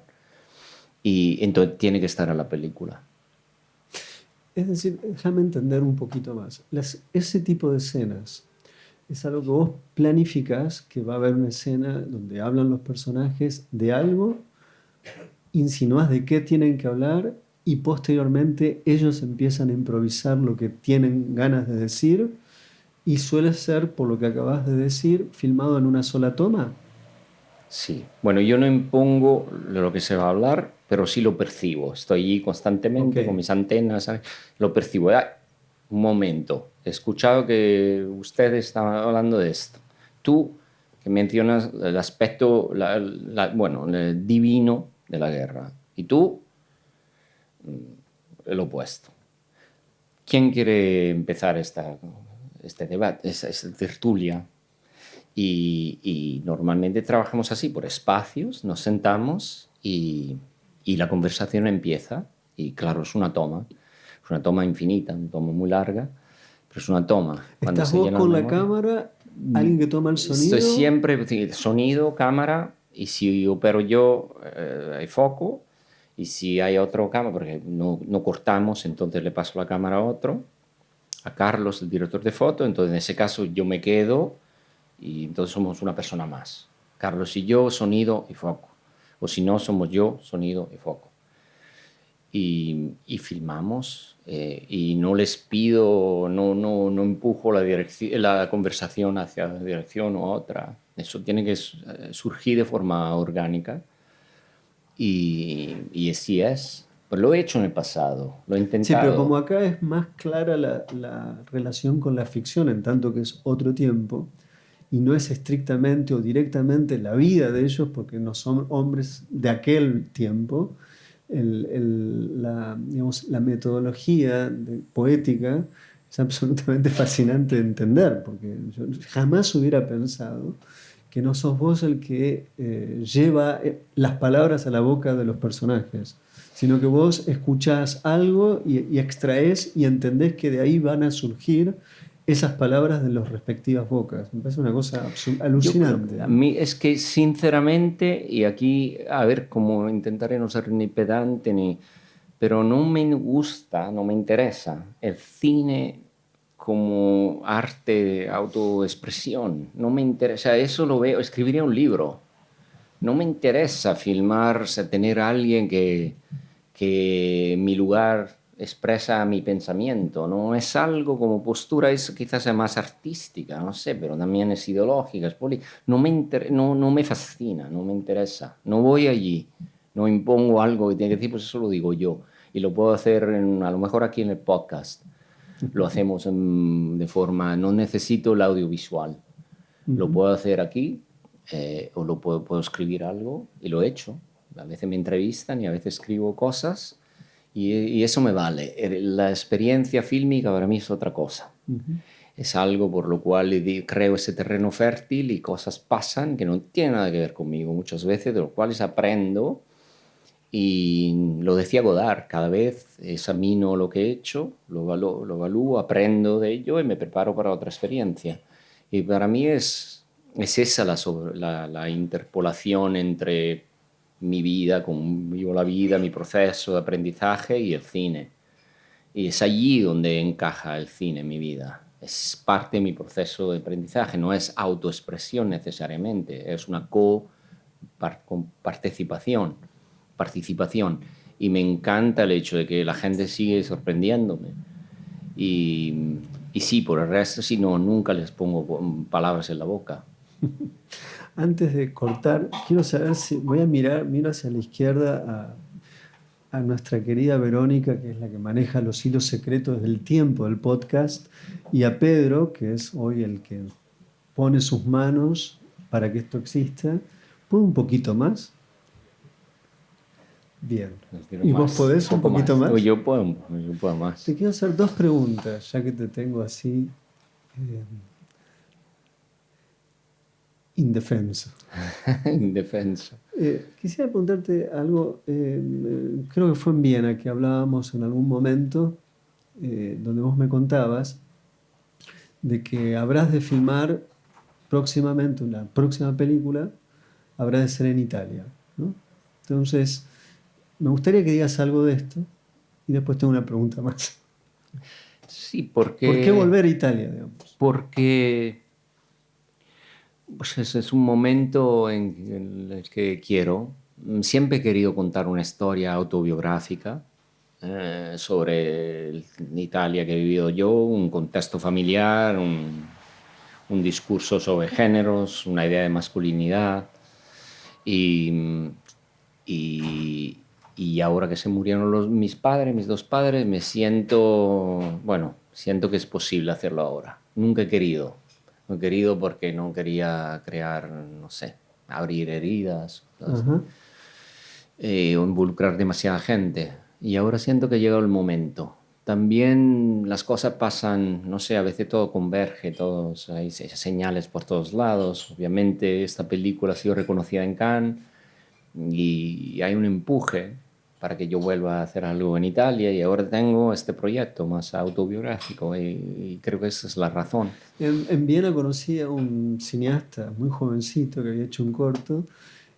Y entonces tiene que estar en la película. Es decir, déjame entender un poquito más. Ese tipo de escenas es algo que vos planificás, que va a haber una escena donde hablan los personajes de algo, insinúas de qué tienen que hablar y posteriormente ellos empiezan a improvisar lo que tienen ganas de decir y suele ser, por lo que acabas de decir, filmado en una sola toma. Sí. Bueno, yo no impongo lo que se va a hablar, pero sí lo percibo. Estoy allí Ok, constantemente con mis antenas, ¿sabes? Lo percibo. Un momento, he escuchado que usted está hablando de esto. Tú, que mencionas el aspecto, bueno, el divino de la guerra. Y tú, el opuesto. ¿Quién quiere empezar este debate, esta tertulia? Y normalmente trabajamos así, por espacios, nos sentamos y la conversación empieza. Y claro, es una toma infinita, una toma muy larga, pero es una toma. Cuando estás se vos llena la con la memoria, cámara, alguien que toma el estoy sonido. siempre, sí, sonido, cámara, y si opero yo, hay foco, y si hay otro cámara, porque no cortamos, entonces le paso la cámara a otro, a Carlos, el director de foto, entonces en ese caso yo me quedo y entonces somos una persona más. Carlos y yo, sonido y foco. O si no, somos yo, sonido y foco. Y filmamos y no les pido, no empujo la conversación hacia una dirección u otra. Eso tiene que surgir de forma orgánica y así es. Pues lo he hecho en el pasado, lo he Sí, pero como intentado. acá es más clara la relación con la ficción, en tanto que es otro tiempo, y no es estrictamente o directamente la vida de ellos, porque no son hombres de aquel tiempo, digamos, la metodología poética es absolutamente fascinante de entender, porque yo jamás hubiera pensado que no sos vos el que lleva las palabras a la boca de los personajes, sino que vos escuchás algo y extraés y entendés que de ahí van a surgir esas palabras de las respectivas bocas. Me parece una cosa Yo creo alucinante, que a ¿no? mí es que sinceramente, y aquí a ver cómo intentaré no ser ni pedante ni, pero no me gusta, no me interesa el cine como arte de autoexpresión. No me interesa, eso lo veo, escribiría un libro. No me interesa filmar, o sea, tener a alguien que en mi lugar expresa mi pensamiento. No es algo como postura, es quizás sea más artística, no sé, pero también es ideológica, es no no me fascina, no me interesa. No voy allí, no impongo algo que tiene que decir, pues eso lo digo yo. Y lo puedo hacer a lo mejor aquí en el podcast. Lo hacemos de forma, no necesito el audiovisual. Lo Ujú. puedo hacer aquí o puedo escribir algo y lo he hecho. A veces me entrevistan y a veces escribo cosas y eso me vale. La experiencia fílmica para mí es otra cosa. Ujú. Es algo por lo cual creo ese terreno fértil y cosas pasan que no tienen nada que ver conmigo muchas veces, de los cuales aprendo. Y lo decía Godard, cada vez examino lo que he hecho, lo evalúo, aprendo de ello y me preparo para otra experiencia. Y para mí es esa la interpolación entre mi vida, cómo vivo la vida, mi proceso de aprendizaje y el cine. Y es allí donde encaja el cine en mi vida. Es parte de mi proceso de aprendizaje, no es autoexpresión necesariamente, es una participación, participación. Y me encanta el hecho de que la gente sigue sorprendiéndome. Y, y sí, por el resto, si no, nunca les pongo palabras en la boca. Antes de cortar, quiero saber si voy a miro hacia la izquierda a nuestra querida Verónica, que es la que maneja los hilos secretos del tiempo del podcast, y a Pedro, que es hoy el que pone sus manos para que esto exista. ¿Puedo un poquito más? Bien. ¿Y vos Más, un podés un poco poquito más. más? Yo puedo Te más. quiero hacer dos preguntas, ya que te tengo así eh, indefenso. Indefenso. Quisiera preguntarte algo, creo que fue en Viena que hablábamos en algún momento, donde vos me contabas de que habrás de filmar próximamente una próxima película, habrá de ser en Italia, ¿no? Entonces, me gustaría que digas algo de esto y después tengo una pregunta más. Sí, ¿Por qué volver a Italia, digamos? porque pues es un momento en el que quiero. Siempre he querido contar una historia autobiográfica sobre Italia que he vivido yo, un contexto familiar, un discurso sobre géneros, una idea de masculinidad. Y, y, y ahora que se murieron mis padres, mis dos padres, me siento, bueno, siento que es posible hacerlo ahora. Nunca he querido. No he querido porque no quería crear, no sé, abrir heridas Ajá. o involucrar demasiada gente. Y ahora siento que ha llegado el momento. También las cosas pasan, no sé, a veces todo converge, todos, hay señales por todos lados. Obviamente esta película ha sido reconocida en Cannes y hay un empuje para que yo vuelva a hacer algo en Italia y ahora tengo este proyecto más autobiográfico y creo que esa es la razón. En Viena conocí a un cineasta muy jovencito que había hecho un corto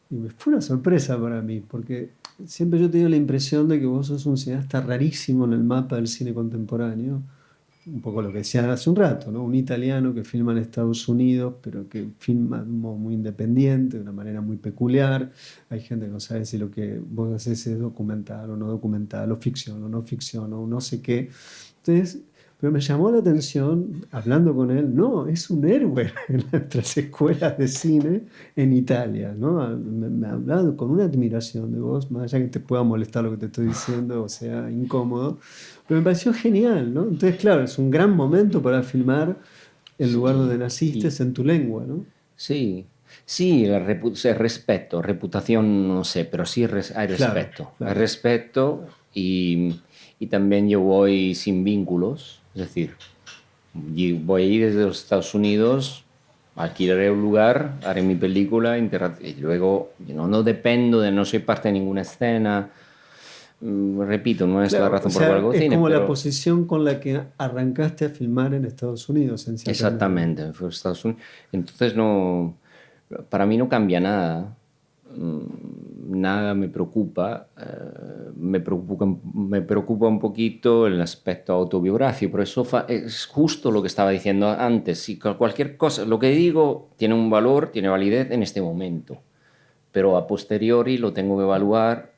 y fue una sorpresa para mí, porque siempre yo he tenido la impresión de que vos sos un cineasta rarísimo en el mapa del cine contemporáneo. Un poco lo que decía hace un rato, ¿no? Un italiano que filma en Estados Unidos, pero que filma de un modo muy independiente, de una manera muy peculiar. Hay gente que no sabe si lo que vos haces es documental o no documental, o ficción o no ficción, o no sé qué. Entonces, pero me llamó la atención, hablando con él, no, es un héroe en nuestras escuelas de cine en Italia, ¿no? Me ha hablado con una admiración de vos, más allá que te pueda molestar lo que te estoy diciendo o sea incómodo, pero me pareció genial, ¿no? Entonces, claro, es un gran momento para filmar el lugar donde Sí, naciste y es en tu lengua, ¿no? sí, sí, respeto, reputación no sé, pero sí Claro, hay claro. respeto y también yo voy sin vínculos, es decir, y voy a ir desde los Estados Unidos, alquilaré un lugar, haré mi película y luego no dependo no soy parte de ninguna escena, repito, no es la Claro, o razón por la sea, cual hago es cine, como la pero posición con la que arrancaste a filmar en Estados Unidos, en cierta medida. exactamente, fue Estados Unidos. Entonces no, para mí no cambia nada. Nada me preocupa. Me preocupa un poquito el aspecto autobiográfico, pero eso es justo lo que estaba diciendo antes. Si cualquier cosa, lo que digo tiene un valor, tiene validez en este momento, pero a posteriori lo tengo que evaluar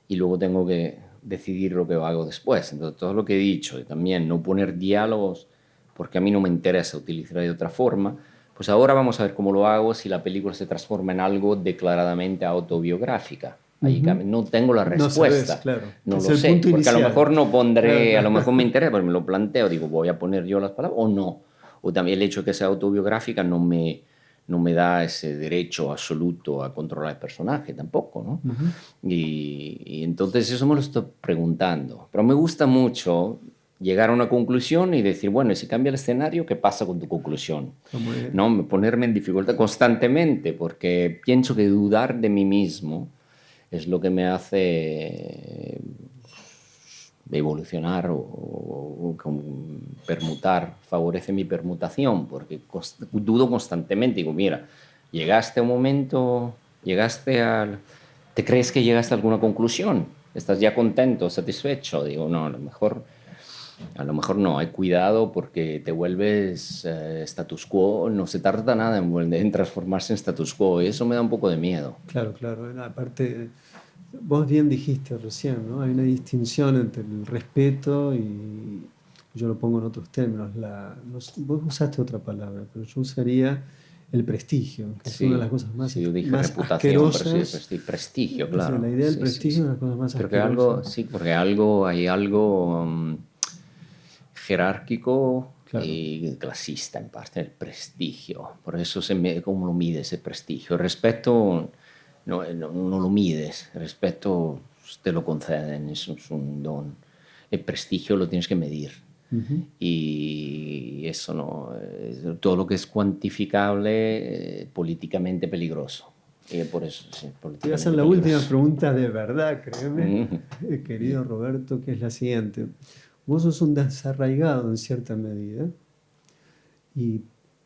y luego tengo que decidir lo que hago después. Entonces, todo lo que he dicho, y también no poner diálogos, porque a mí no me interesa utilizar de otra forma, pues ahora vamos a ver cómo lo hago si la película se transforma en algo declaradamente autobiográfica. Ahí Ujú. no tengo la No sabes, respuesta, claro. no Es lo el sé, punto porque a lo inicial. mejor no Claro, pondré, a lo claro. mejor me interesa, pues me lo planteo, digo, voy a poner yo las palabras o no. O también el hecho de que sea autobiográfica no me da ese derecho absoluto a controlar el personaje tampoco, ¿no? Ujú. Y entonces eso me lo estoy preguntando. Pero me gusta mucho llegar a una conclusión y decir, bueno, y si cambia el escenario, ¿qué pasa con tu conclusión? Está muy bien. ¿No? Ponerme en dificultad constantemente, porque pienso que dudar de mí mismo es lo que me hace evolucionar o permutar, favorece mi permutación, porque dudo constantemente, digo, mira, llegaste a un momento, llegaste al... ¿Te crees que llegaste a alguna conclusión? ¿Estás ya contento, satisfecho? Digo, no, a lo mejor no, hay cuidado porque te vuelves status quo, no se tarda nada en transformarse en status quo, y eso me da un poco de miedo. Claro, claro. Aparte, vos bien dijiste recién, ¿no? Hay una distinción entre el respeto y yo lo pongo en otros términos. Vos usaste otra palabra, pero yo usaría el prestigio, que es una de Sí, las cosas sí, yo dije más reputación, pero sí, asquerosas. prestigio, O sea, claro. la idea del Sí, sí, prestigio es sí. una de las cosas más Pero que asquerosas. algo, sí, porque hay algo jerárquico Claro. y clasista en parte, el prestigio. Por eso ¿cómo lo mides ese prestigio? El respeto no lo mides, el respeto te lo conceden, eso es un don. El prestigio lo tienes que medir. Ujú. Y eso no, todo lo que es cuantificable, políticamente peligroso. Y por eso, sí, Te voy a hacer políticamente la última peligroso. pregunta de verdad, créeme, Mm. querido Roberto, que es la siguiente. Vos sos un desarraigado en cierta medida y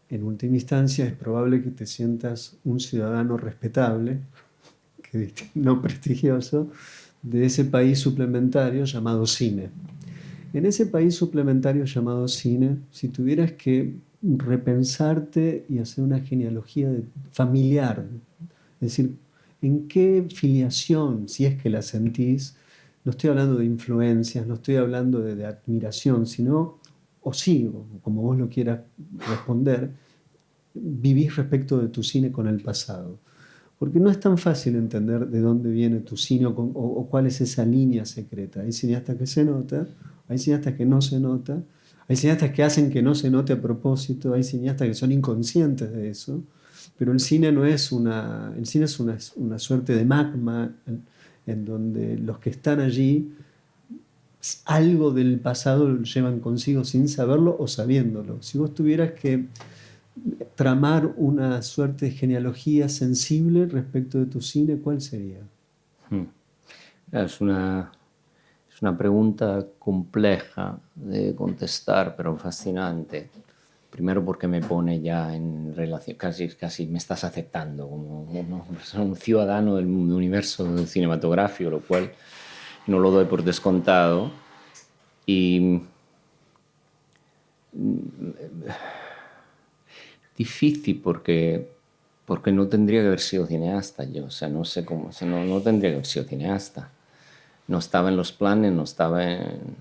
en última instancia es probable que te sientas un ciudadano respetable, no prestigioso, de ese país suplementario llamado cine. En ese país suplementario llamado cine, si tuvieras que repensarte y hacer una genealogía familiar, es decir, ¿en qué filiación, si es que la sentís? No estoy hablando de influencias, no estoy hablando de admiración, sino, o sí, o como vos lo quieras responder, vivís respecto de tu cine con el pasado. Porque no es tan fácil entender de dónde viene tu cine o cuál es esa línea secreta. Hay cineastas que se nota, hay cineastas que no se nota, hay cineastas que hacen que no se note a propósito, hay cineastas que son inconscientes de eso, pero el cine no es el cine es una suerte de magma en donde los que están allí algo del pasado lo llevan consigo sin saberlo o sabiéndolo. Si vos tuvieras que tramar una suerte de genealogía sensible respecto de tu cine, ¿cuál sería? Mm. Es una pregunta compleja de contestar, pero fascinante. Primero porque me pone ya en relación, casi me estás aceptando como un ciudadano del universo cinematográfico, lo cual no lo doy por descontado. Y difícil porque no tendría que haber sido cineasta yo, o sea, no sé cómo, o sea, no tendría que haber sido cineasta. No estaba en los planes, no estaba en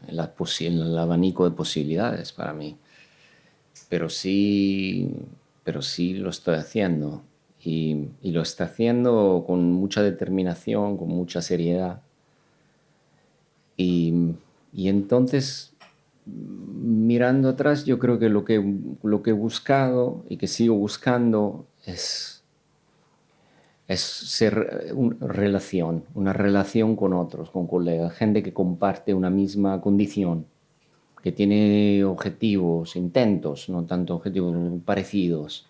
el abanico de posibilidades para mí. Pero sí, pero sí lo estoy haciendo. Y lo estoy haciendo con mucha determinación, con mucha seriedad. Y, y entonces, mirando atrás, yo creo que lo que he buscado y que sigo buscando es ser una relación con otros, con colegas, gente que comparte una misma condición, que tiene objetivos, intentos, no tanto objetivos parecidos,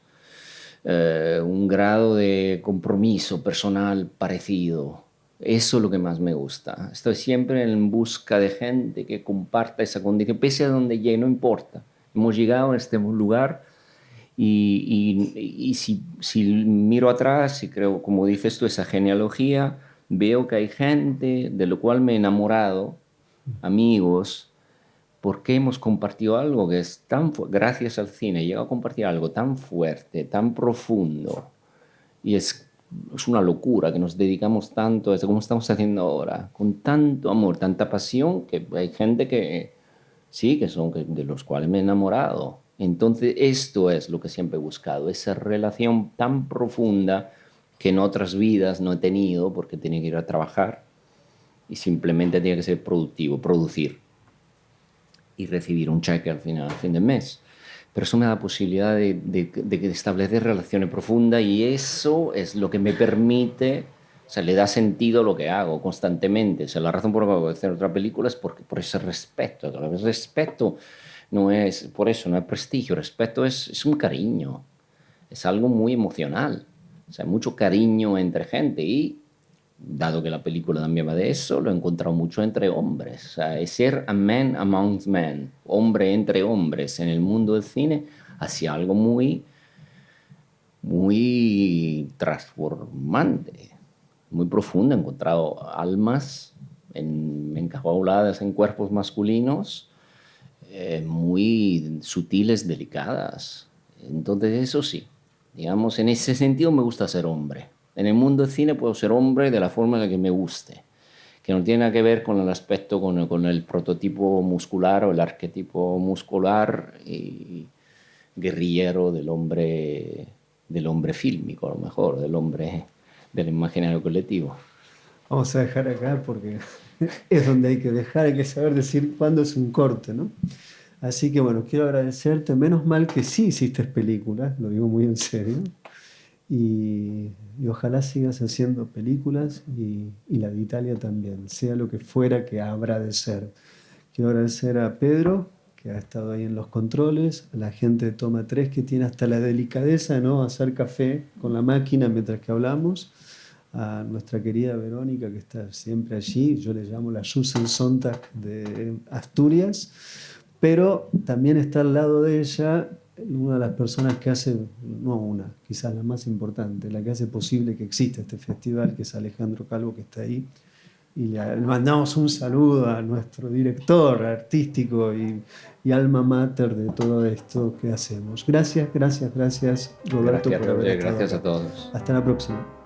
un grado de compromiso personal parecido, Eso es lo que más me gusta. Estoy siempre en busca de gente que comparta esa condición, pese a donde llegue, no importa. Hemos llegado a este lugar y si miro atrás y creo, como dices tú, esa genealogía, veo que hay gente de lo cual me he enamorado, amigos, porque hemos compartido algo que es tan, gracias al cine, he llegado a compartir algo tan fuerte, tan profundo, y es una locura que nos dedicamos tanto a eso como estamos haciendo ahora, con tanto amor, tanta pasión, que hay gente que sí, de los cuales me he enamorado. Entonces, esto es lo que siempre he buscado, esa relación tan profunda que en otras vidas no he tenido porque tenía que ir a trabajar y simplemente tenía que ser productivo, producir y recibir un cheque al final, al fin del mes. Pero eso me da la posibilidad de establecer relaciones profundas y eso es lo que me permite, o sea, le da sentido a lo que hago constantemente. O sea, la razón por la que voy a hacer otra película es por ese respeto. El respeto no es, por eso, no es prestigio, respeto es un cariño, es algo muy emocional. O sea, hay mucho cariño entre gente y dado que la película también va de eso, lo he encontrado mucho entre hombres. O sea, es ser a man amongst men, hombre entre hombres en el mundo del cine, hacia algo muy, muy transformante, muy profundo. He encontrado almas encajauladas en cuerpos masculinos, muy sutiles, delicadas. Entonces, eso sí, digamos, en ese sentido me gusta ser hombre. En el mundo del cine puedo ser hombre de la forma en la que me guste, que no tiene nada que ver con el aspecto, con el prototipo muscular o el arquetipo muscular y guerrillero del hombre fílmico, a lo mejor, del hombre del imaginario colectivo. Vamos a dejar acá porque es donde hay que dejar, hay que saber decir cuándo es un corte, ¿no? Así que bueno, quiero agradecerte. Menos mal que sí hiciste películas, lo digo muy en serio. Y ojalá sigas haciendo películas y la de Italia también, sea lo que fuera que habrá de ser. Quiero agradecer a Pedro, que ha estado ahí en los controles, a la gente de Toma 3 que tiene hasta la delicadeza de no hacer café con la máquina mientras que hablamos, a nuestra querida Verónica, que está siempre allí, yo le llamo la Susan Sontag de Asturias, pero también está al lado de ella una de las personas que hace, no una, quizás la más importante, la que hace posible que exista este festival, que es Alejandro Calvo, que está ahí. Y le mandamos un saludo a nuestro director artístico y alma mater de todo esto que hacemos. Gracias, gracias, gracias, Roberto, Gracias, por haber Roger, estado gracias acá. a todos. Hasta la próxima.